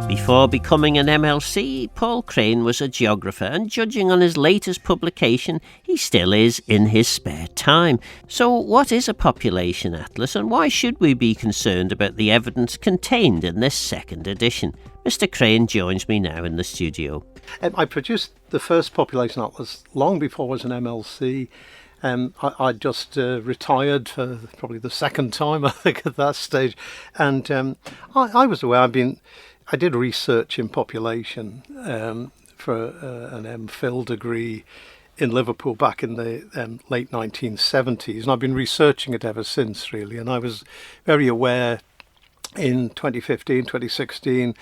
Before becoming an MLC, Paul Craine was a geographer, and judging on his latest publication, he still is in his spare time. So what is a population atlas, and why should we be concerned about the evidence contained in this second edition? Mr. Craine joins me now in the studio. I produced the first population atlas long before I was an MLC. I just retired for probably the second time, I think, at that stage. And I was aware. I did research in population for an MPhil degree in Liverpool back in the late 1970s. And I've been researching it ever since, really. And I was very aware in 2015, 2016,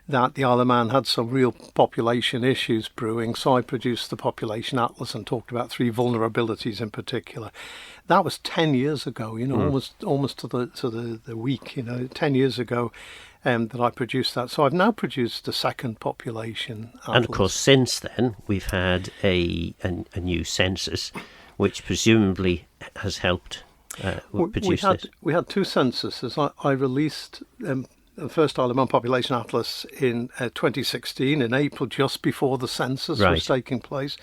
that the Isle of Man had some real population issues brewing, so I produced the Population Atlas and talked about 3 vulnerabilities in particular. That was 10 years ago, almost to the week, 10 years ago that I produced that. So I've now produced a second Population Atlas. And of course, since then, we've had a new census, which presumably has helped produce this. We had 2 censuses. I released the first Isle of Man Population Atlas in 2016, in April, just before the census was taking place.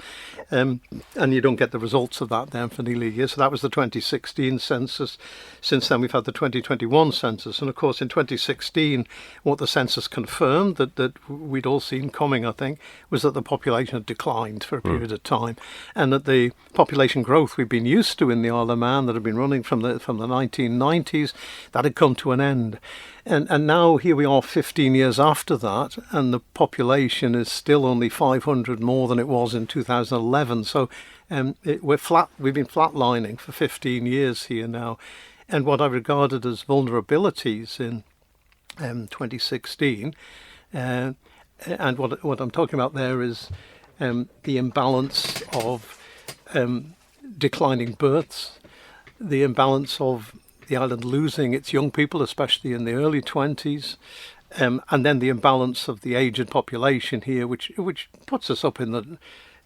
And you don't get the results of that then for nearly a year. So that was the 2016 census. Since then, we've had the 2021 census. And of course, in 2016, what the census confirmed that we'd all seen coming, I think, was that the population had declined for a period of time. And that the population growth we've been used to in the Isle of Man that had been running from the 1990s, that had come to an end. And now here we are 15 years after that, and the population is still only 500 more than it was in 2011. So we're flat. We've been flatlining for 15 years here now. And what I regarded as vulnerabilities in 2016, and what I'm talking about there is the imbalance of declining births, the imbalance of the island losing its young people, especially in the early 20s, and then the imbalance of the aged population here, which puts us up in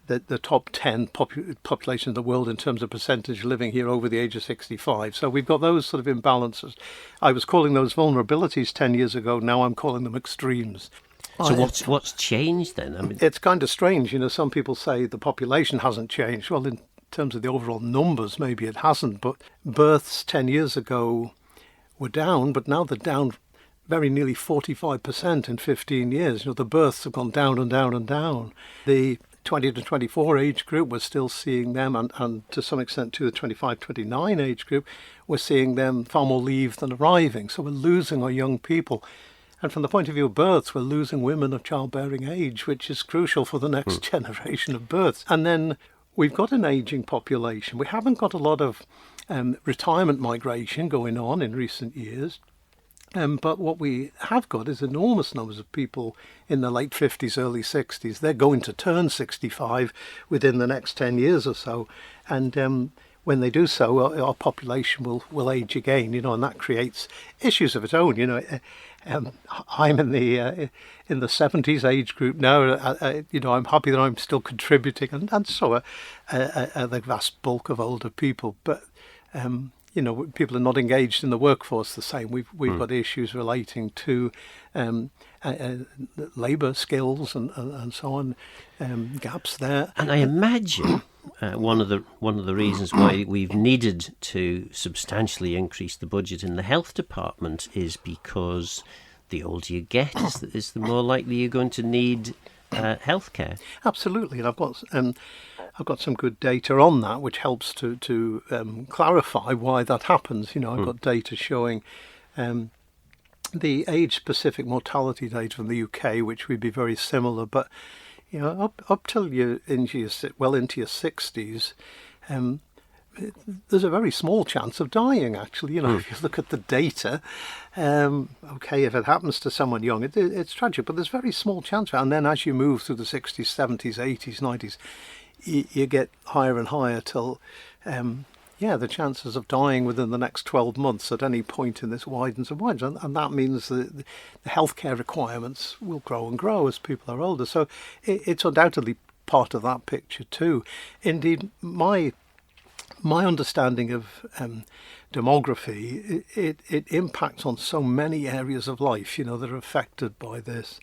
the top 10 population in the world in terms of percentage living here over the age of 65. So we've got those sort of imbalances. I was calling those vulnerabilities 10 years ago. Now I'm calling them extremes. So what's changed then? I mean, it's kind of strange. Some people say the population hasn't changed. Well, in terms of the overall numbers, maybe it hasn't, but births 10 years ago were down, but now they're down very nearly 45% in 15 years. The births have gone down and down and down. The 20 to 24 age group, we're still seeing them, and to some extent to the 25-29 age group, we're seeing them far more leave than arriving. So we're losing our young people. And from the point of view of births, we're losing women of childbearing age, which is crucial for the next generation of births. And then we've got an ageing population. We haven't got a lot of retirement migration going on in recent years. But what we have got is enormous numbers of people in the late 50s, early 60s. They're going to turn 65 within the next 10 years or so. And when they do so, our population will age again, and that creates issues of its own. I'm in the 70s age group now. I'm happy that I'm still contributing, and so are the vast bulk of older people. But people are not engaged in the workforce the same. We've got issues relating to labour skills and so on, gaps there. And I imagine one of the reasons why we've needed to substantially increase the budget in the health department is because the older you get, is the more likely you're going to need healthcare. Absolutely, and I've got some good data on that, which helps to clarify why that happens. I've got data showing the age-specific mortality data from the UK, which would be very similar, but up till you're into your 60s, there's a very small chance of dying, actually. If you look at the data, if it happens to someone young, it's tragic, but there's very small chance. And then as you move through the 60s, 70s, 80s, 90s, you get higher and higher till, the chances of dying within the next 12 months at any point in this widens and widens. And that means that the healthcare requirements will grow and grow as people are older. So it's undoubtedly part of that picture too. Indeed, my my understanding of demography, it impacts on so many areas of life, that are affected by this.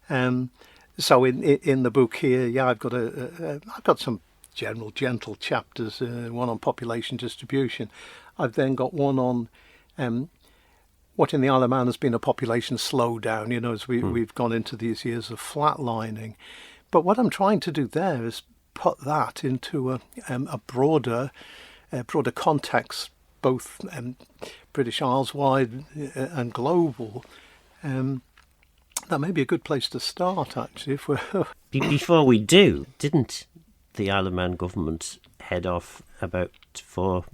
So in the book here, I've got some general gentle chapters, one on population distribution. I've then got one on what in the Isle of Man has been a population slowdown, as we've gone into these years of flatlining. But what I'm trying to do there is put that into a broader context, both British Isles wide and global. That may be a good place to start, actually. If we're Before we do, didn't the Isle of Man government head off about 4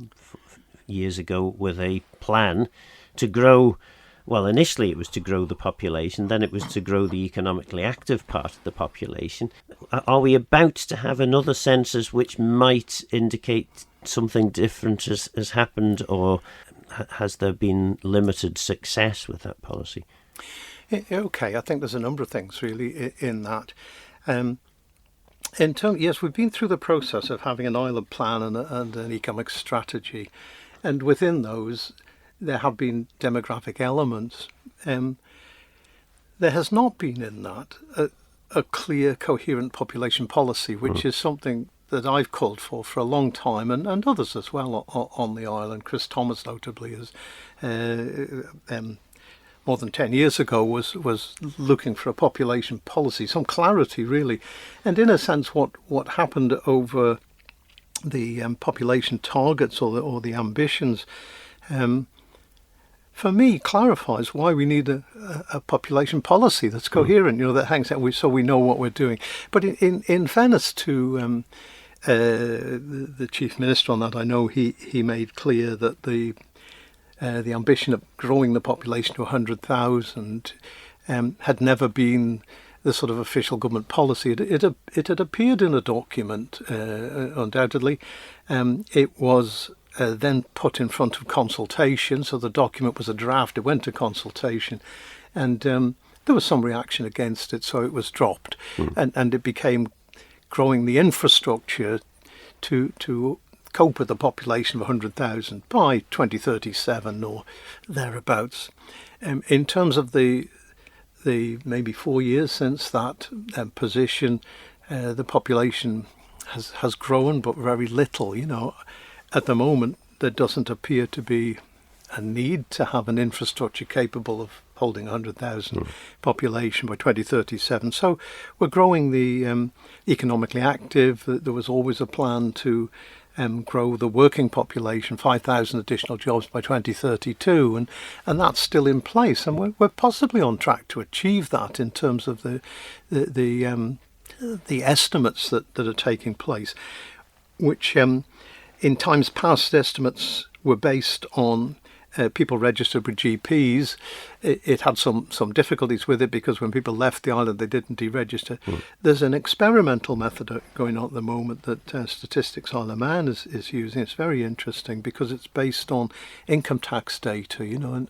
years ago with a plan to grow? Well, initially it was to grow the population, then it was to grow the economically active part of the population. Are we about to have another census which might indicate something different has happened, or has there been limited success with that policy? Okay, I think there's a number of things really in that. Yes, we've been through the process of having an island plan and an economic strategy, and within those there have been demographic elements. There has not been in that a clear, coherent population policy, which is something that I've called for a long time, and others as well on the island. Chris Thomas, notably, has more than 10 years ago was looking for a population policy, some clarity really. And in a sense what happened over the population targets or the ambitions, for me, clarifies why we need a population policy that's coherent, that hangs out, so we know what we're doing. But in fairness to the Chief Minister on that, I know he made clear that the ambition of growing the population to 100,000 had never been the sort of official government policy. It had appeared in a document, undoubtedly. It was then put in front of consultation, so the document was a draft. It went to consultation, and there was some reaction against it, so it was dropped, and it became growing the infrastructure to cope with a population of 100,000 by 2037 or thereabouts. In terms of the maybe 4 years since that position, the population has grown, but very little. At the moment, there doesn't appear to be a need to have an infrastructure capable of holding 100,000 population by 2037. So we're growing the economically active. There was always a plan to grow the working population, 5,000 additional jobs by 2032, and that's still in place, and we're possibly on track to achieve that in terms of the estimates that are taking place, which in times past estimates were based on people registered with GPs. It had some difficulties with it because when people left the island, they didn't deregister. There's an experimental method going on at the moment that Statistics Isle of Man is using. It's very interesting because it's based on income tax data,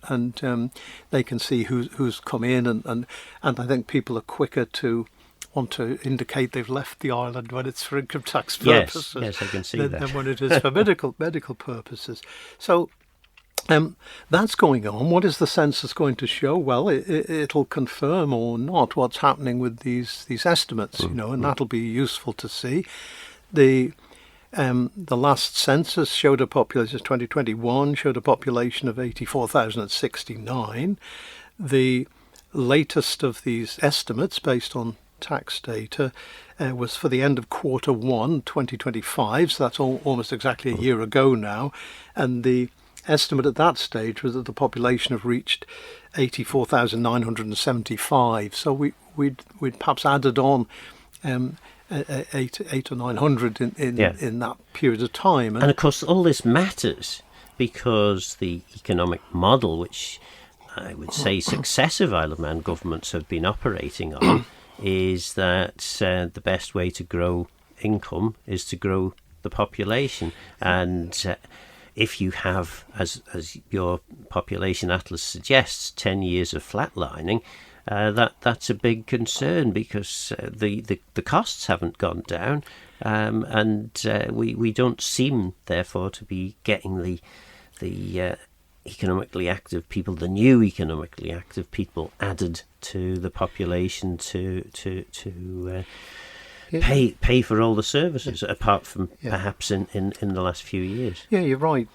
and they can see who's come in, and I think people are quicker to want to indicate they've left the island when it's for income tax purposes. Yes, I can see that. Than when it is for medical purposes. So that's going on. What is the census going to show? Well, it'll confirm or not what's happening with these estimates, and that'll be useful to see. The last census showed a population, 2021, showed a population of 84,069. The latest of these estimates, based on tax data, was for the end of quarter 1, 2025, so that's almost exactly a year ago now, and the estimate at that stage was that the population have reached 84,975. So we'd perhaps added on 800 or 900 in that period of time. And of course, all this matters because the economic model, which I would say successive Isle of Man governments have been operating on, is that the best way to grow income is to grow the population. And if you have, as your population atlas suggests, 10 years of flatlining, that's a big concern because the costs haven't gone down, we don't seem, therefore, to be getting the economically active people, the new economically active people added to the population to pay for all the services, apart from perhaps in the last few years. Yeah, you're right.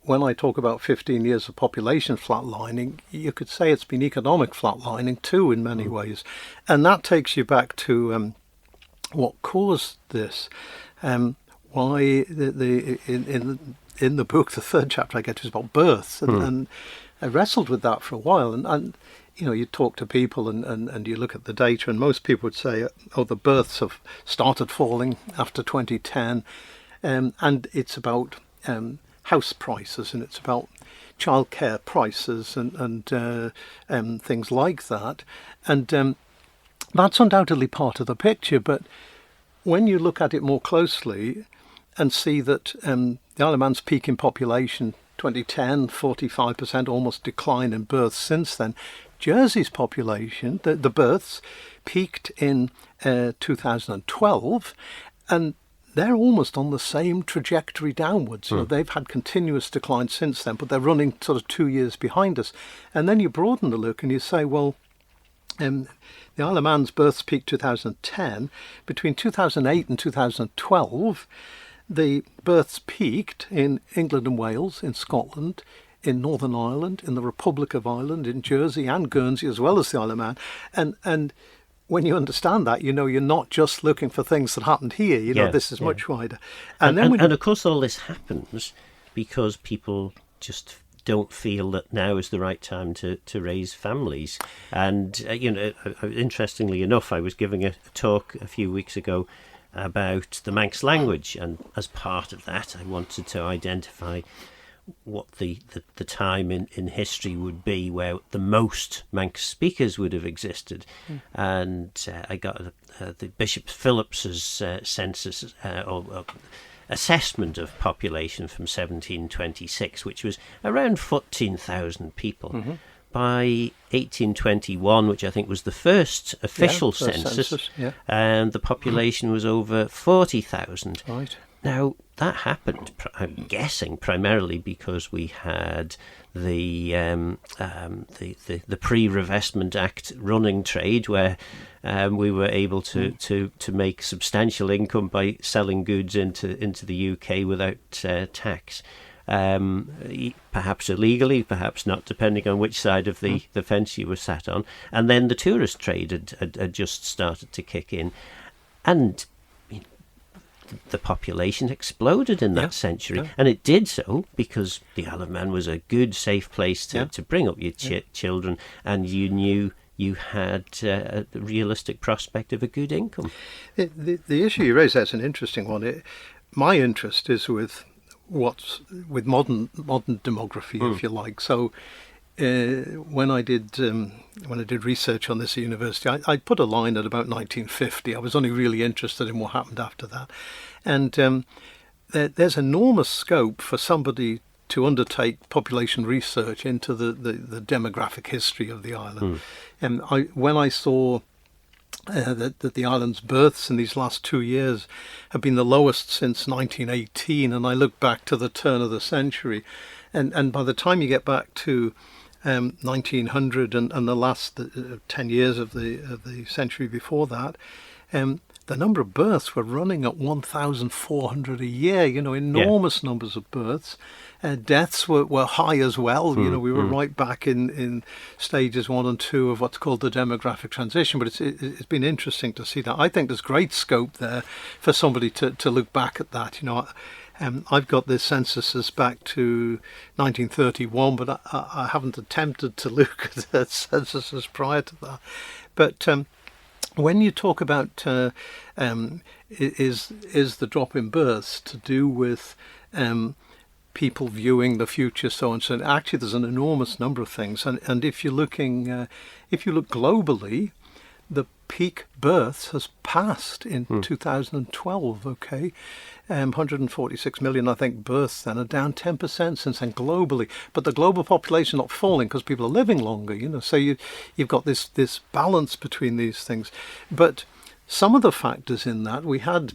When I talk about 15 years of population flatlining, you could say it's been economic flatlining too in many ways. And that takes you back to what caused this. Why in the book, the third chapter I get to is about births, and I wrestled with that for a while. And you talk to people and you look at the data, and most people would say, the births have started falling after 2010, and it's about house prices, and it's about childcare prices and things like that, and that's undoubtedly part of the picture. But when you look at it more closely and see that the Isle of Man's peak in population 2010, 45% almost decline in births since then. Jersey's population, the births, peaked in 2012, and they're almost on the same trajectory downwards. They've had continuous decline since then, but they're running sort of 2 years behind us. And then you broaden the look and you say, well, the Isle of Man's births peaked 2010. Between 2008 and 2012, the births peaked in England and Wales, in Scotland, in Northern Ireland, in the Republic of Ireland, in Jersey and Guernsey, as well as the Isle of Man. And when you understand that, you're not just looking for things that happened here. This is much wider. And of course, all this happens because people just don't feel that now is the right time to raise families. And, interestingly enough, I was giving a talk a few weeks ago about the Manx language, and as part of that I wanted to identify what the time in history would be where the most Manx speakers would have existed. And I got the Bishop Phillips's census or assessment of population from 1726, which was around 14,000 people. By 1821, which I think was the first official census, and the population was over 40,000. Right. Now, that happened, I'm guessing, primarily because we had the Pre-Revestment Act running trade, where we were able to make substantial income by selling goods into the UK without tax. Perhaps illegally, perhaps not, depending on which side of the fence you were sat on. And then the tourist trade had just started to kick in. And the population exploded in that century. And it did so because the Isle of Man was a good, safe place to bring up your children, and you knew you had a realistic prospect of a good income. The issue you raise, that's an interesting one. My interest is with modern demography, if you like. So when I did research on this at university, I put a line at about 1950. I was only really interested in what happened after that, and there's enormous scope for somebody to undertake population research into the demographic history of the island. And when I saw that the island's births in these last 2 years have been the lowest since 1918, and I look back to the turn of the century, and by the time you get back to 1900 and the last 10 years of the century before that, the number of births were running at 1,400 a year. Enormous numbers of births. Deaths were high as well. We were right back in stages 1 and 2 of what's called the demographic transition. But it's been interesting to see that. I think there's great scope there for somebody to look back at that. I've got this censuses back to 1931, but I haven't attempted to look at the censuses prior to that. But when you talk about is the drop in births to do with people viewing the future, so on, so actually there's an enormous number of things, and if you're looking, if you look globally, the peak births has passed in 2012. 146 million, I think, births then are down 10% since then globally. But the global population not falling because people are living longer. So you've got this balance between these things. But some of the factors in that, we had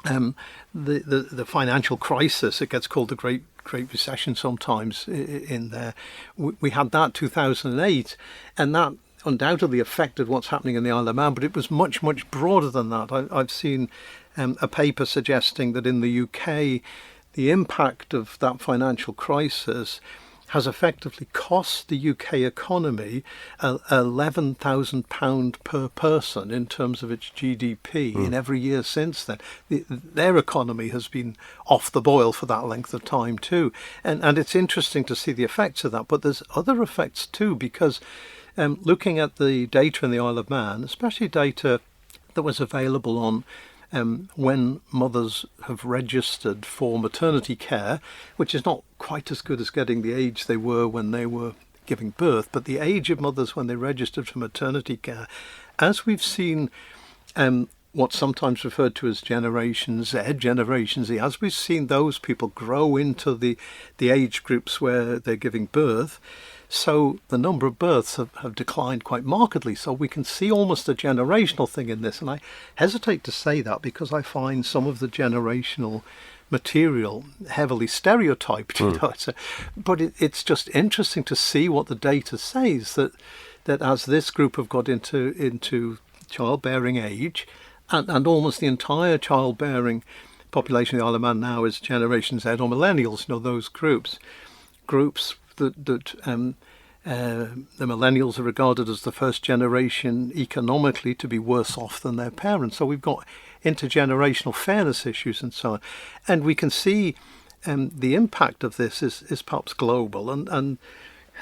the financial crisis, it gets called the Great Recession sometimes in there. We had that 2008, and that undoubtedly affected what's happening in the Isle of Man, but it was much, much broader than that. I've seen a paper suggesting that in the UK, the impact of that financial crisis has effectively cost the UK economy £11,000 per person in terms of its GDP in every year since then. Their economy has been off the boil for that length of time too. And it's interesting to see the effects of that. But there's other effects too, because looking at the data in the Isle of Man, especially data that was available on when mothers have registered for maternity care, which is not quite as good as getting the age they were when they were giving birth, but the age of mothers when they registered for maternity care, as we've seen what's sometimes referred to as Generation Z, as we've seen those people grow into the age groups where they're giving birth, so the number of births have declined quite markedly. So we can see almost a generational thing in this. And I hesitate to say that because I find some of the generational material heavily stereotyped. You know? But it's just interesting to see what the data says, that as this group have got into childbearing age, and almost the entire childbearing population of the Isle of Man now is Generation Z or millennials, those groups that the millennials are regarded as the first generation economically to be worse off than their parents. So we've got intergenerational fairness issues and so on. And we can see the impact of this is perhaps global. And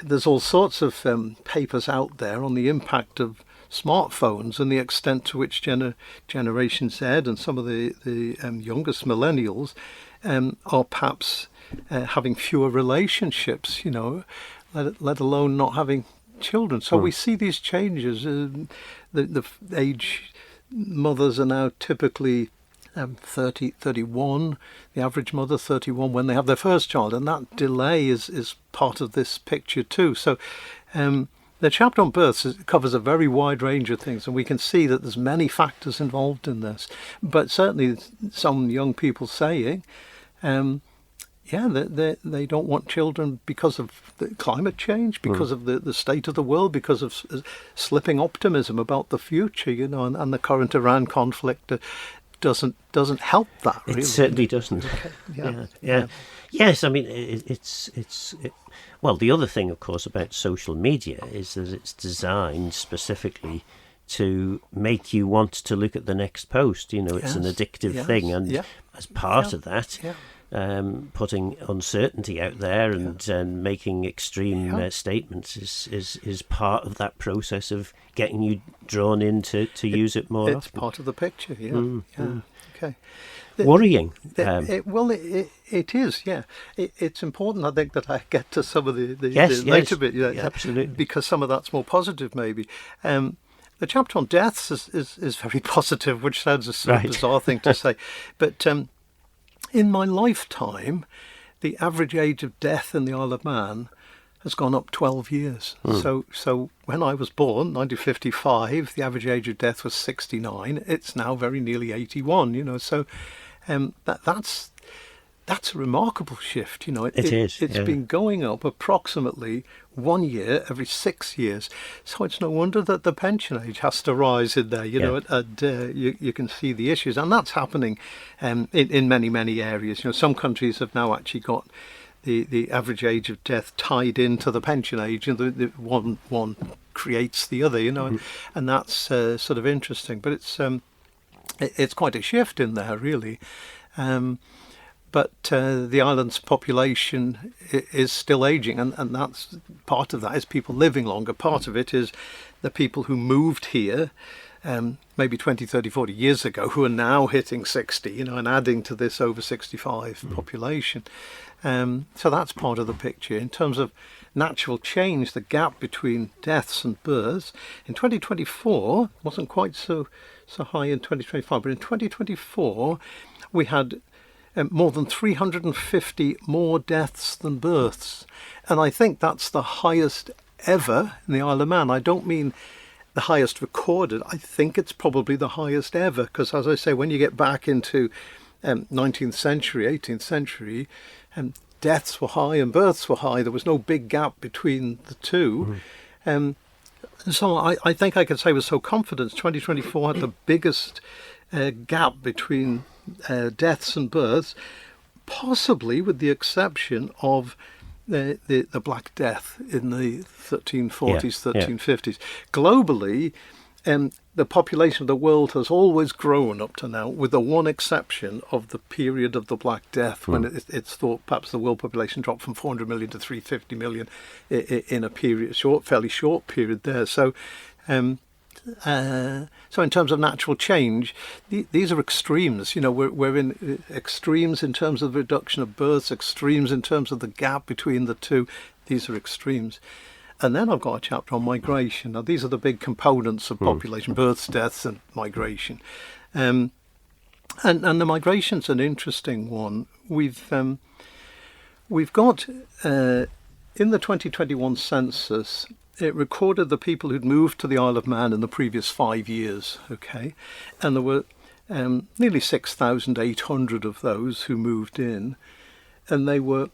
there's all sorts of papers out there on the impact of smartphones and the extent to which Generation Z and some of the youngest millennials are perhaps having fewer relationships, let alone not having children. So we see these changes. The age mothers are now typically 30, 31, the average mother 31 when they have their first child, and that delay is part of this picture too. So the chapter on births covers a very wide range of things, and we can see that there's many factors involved in this. But certainly some young people saying, they don't want children because of the climate change, because of the state of the world, because of slipping optimism about the future, and the current Iran conflict doesn't help that, really. It certainly doesn't. Yeah. Yes, I mean, well, the other thing, of course, about social media is that it's designed specifically to make you want to look at the next post. It's an addictive thing, and as part of that, putting uncertainty out there and making extreme statements is part of that process of getting you drawn in to use it more often. It's part of the picture, Okay. Worrying. It is, It's important, I think, that I get to some of the later bit. Absolutely. Because some of that's more positive, maybe. The chapter on deaths is very positive, which sounds a sort of bizarre thing to say. But in my lifetime, the average age of death in the Isle of Man has gone up 12 years. So when I was born, 1955, the average age of death was 69. It's now very nearly 81. So that's a remarkable shift. It's been going up approximately 1 year every 6 years. So it's no wonder that the pension age has to rise in there. You can see the issues, and that's happening in many, many areas. Some countries have now actually got the average age of death tied into the pension age, and the one creates the other. And that's sort of interesting. But it's quite a shift in there, really. But the island's population is still aging, and that's part of that is people living longer. Part of it is the people who moved here maybe 20, 30, 40 years ago who are now hitting 60, and adding to this over 65 population. So that's part of the picture. In terms of natural change, the gap between deaths and births, in 2024, wasn't quite so high in 2025, but in 2024, we had more than 350 more deaths than births. And I think that's the highest ever in the Isle of Man. I don't mean the highest recorded. I think it's probably the highest ever, because, as I say, when you get back into 19th century, 18th century, deaths were high and births were high. There was no big gap between the two. So I think I could say with so confidence, 2024 had the biggest gap between deaths and births, possibly with the exception of the Black Death in the 1340s, 1350s. Globally, the population of the world has always grown up to now, with the one exception of the period of the Black Death, when it's thought perhaps the world population dropped from 400 million to 350 million in a period, fairly short period there. So in terms of natural change, these are extremes. We're in extremes in terms of the reduction of births, extremes in terms of the gap between the two. These are extremes. And then I've got a chapter on migration. Now, these are the big components of population: births, deaths, and migration. And the migration's an interesting one. We've got in the 2021 census, it recorded the people who'd moved to the Isle of Man in the previous 5 years. Okay, and there were nearly 6,800 of those who moved in, and they were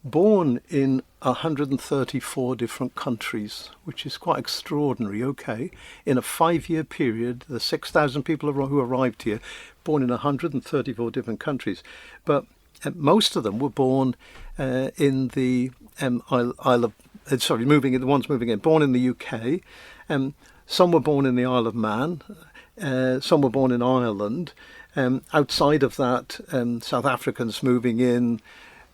born in 134 different countries, which is quite extraordinary. Okay, in a 5-year period, the 6,000 people who arrived here, born in 134 different countries, but most of them were born in the Isle of the ones moving in, born in the UK. Some were born in the Isle of Man. Some were born in Ireland. Outside of that, South Africans moving in,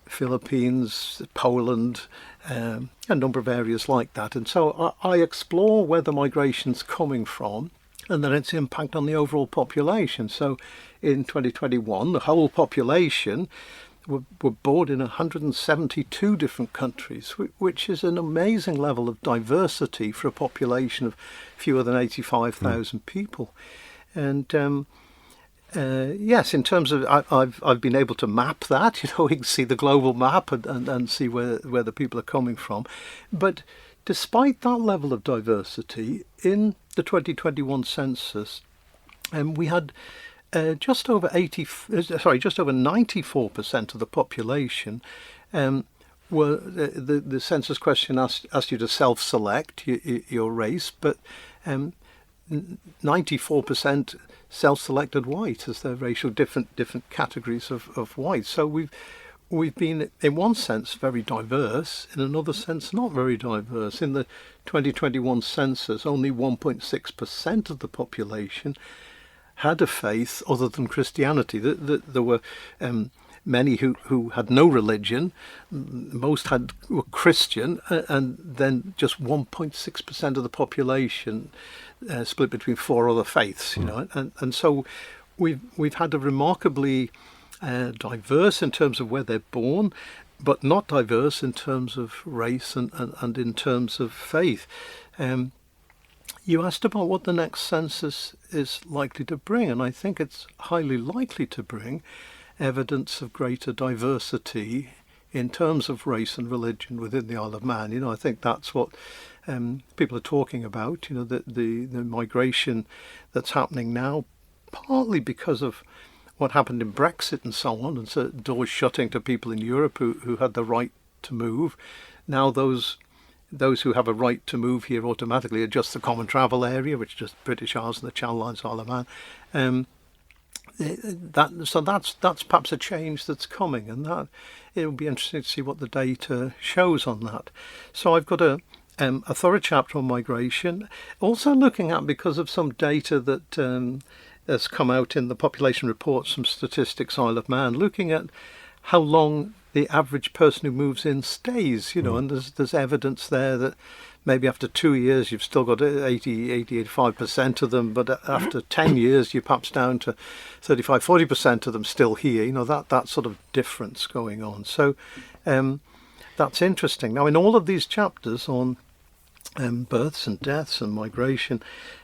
Philippines, Poland, a number of areas like that. And so I explore where the migration's coming from and then its impact on the overall population. So in 2021, the whole population were born in 172 different countries, which is an amazing level of diversity for a population of fewer than 85,000 people. And yes, in terms of I've been able to map that. We can see the global map and see where the people are coming from. But despite that level of diversity, in the 2021 census, we had just over 94% of the population were the census question asked you to self-select your race, but 94% self-selected white as their racial different categories of white. So we've been, in one sense, very diverse, in another sense not very diverse. In the 2021 census, only 1.6% of the population had a faith other than Christianity. There were many who had no religion. Most were Christian, and then just 1.6% of the population split between 4 other faiths. And so we've had a remarkably diverse in terms of where they're born, but not diverse in terms of race and in terms of faith. You asked about what the next census is likely to bring, and I think it's highly likely to bring evidence of greater diversity in terms of race and religion within the Isle of Man. I think that's what people are talking about. The migration that's happening now, partly because of what happened in Brexit and so on, and so doors shutting to people in Europe who had the right to move. Now those who have a right to move here automatically are just the common travel area, which is just British Isles and the Channel Islands, Isle of Man. That's perhaps a change that's coming, and that it'll be interesting to see what the data shows on that. So I've got a thorough chapter on migration, also looking at, because of some data that has come out in the population reports from Statistics Isle of Man, looking at how long the average person who moves in stays, and there's evidence there that maybe after 2 years you've still got 85% of them, but after 10 years you're perhaps down to 35-40% of them still here. That sort of difference going on. So that's interesting. Now, in all of these chapters on births and deaths and migration,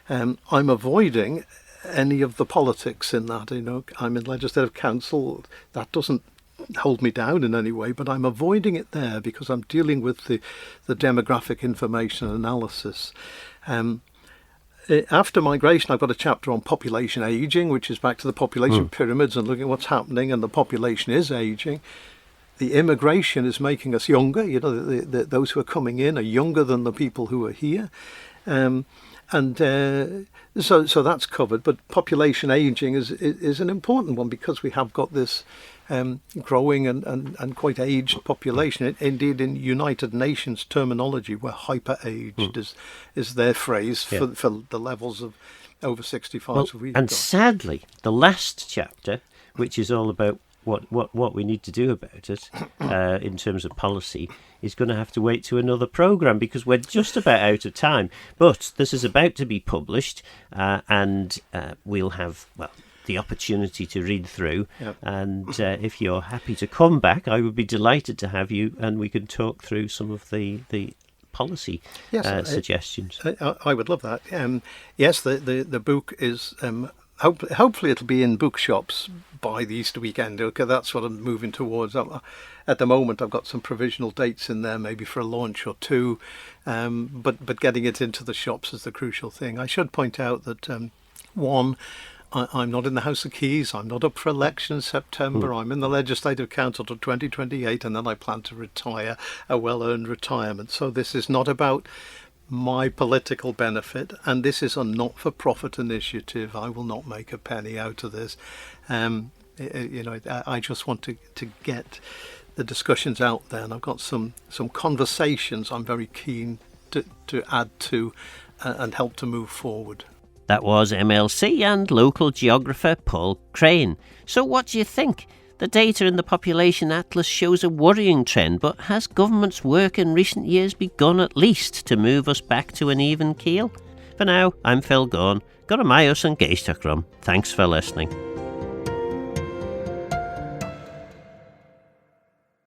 I'm avoiding any of the politics in that. I'm in Legislative Council. That doesn't hold me down in any way, but I'm avoiding it there because I'm dealing with the demographic information analysis. After migration, I've got a chapter on population ageing, which is back to the population pyramids and looking at what's happening, and the population is ageing. The immigration is making us younger. You know, those who are coming in are younger than the people who are here. So that's covered. But population ageing is an important one because we have got this growing and quite aged population. Indeed, in United Nations terminology, we're hyper-aged is their phrase for the levels of over 65. And sadly, the last chapter, which is all about what we need to do about it in terms of policy, is going to have to wait to another programme because we're just about out of time. But this is about to be published and we'll have, the opportunity to read through. Yep. And if you're happy to come back, I would be delighted to have you and we can talk through some of the policy suggestions. I would love that. Yes, the book is... hopefully it'll be in bookshops by the Easter weekend. Okay, that's what I'm moving towards. At the moment, I've got some provisional dates in there, maybe for a launch or two. But getting it into the shops is the crucial thing. I should point out that one, I'm not in the House of Keys. I'm not up for election in September. I'm in the Legislative Council till 2028, and then I plan to retire, a well-earned retirement. So this is not about my political benefit, and this is a not-for-profit initiative. I will not make a penny out of this. I just want to get the discussions out there, and I've got some conversations I'm very keen to add to and help to move forward. That was MLC and local geographer Paul Craine. So what do you think? The data in the Population Atlas shows a worrying trend, but has government's work in recent years begun at least to move us back to an even keel? For now, I'm Phil Gaughan. Goramaeus and Geistachrum. Thanks for listening.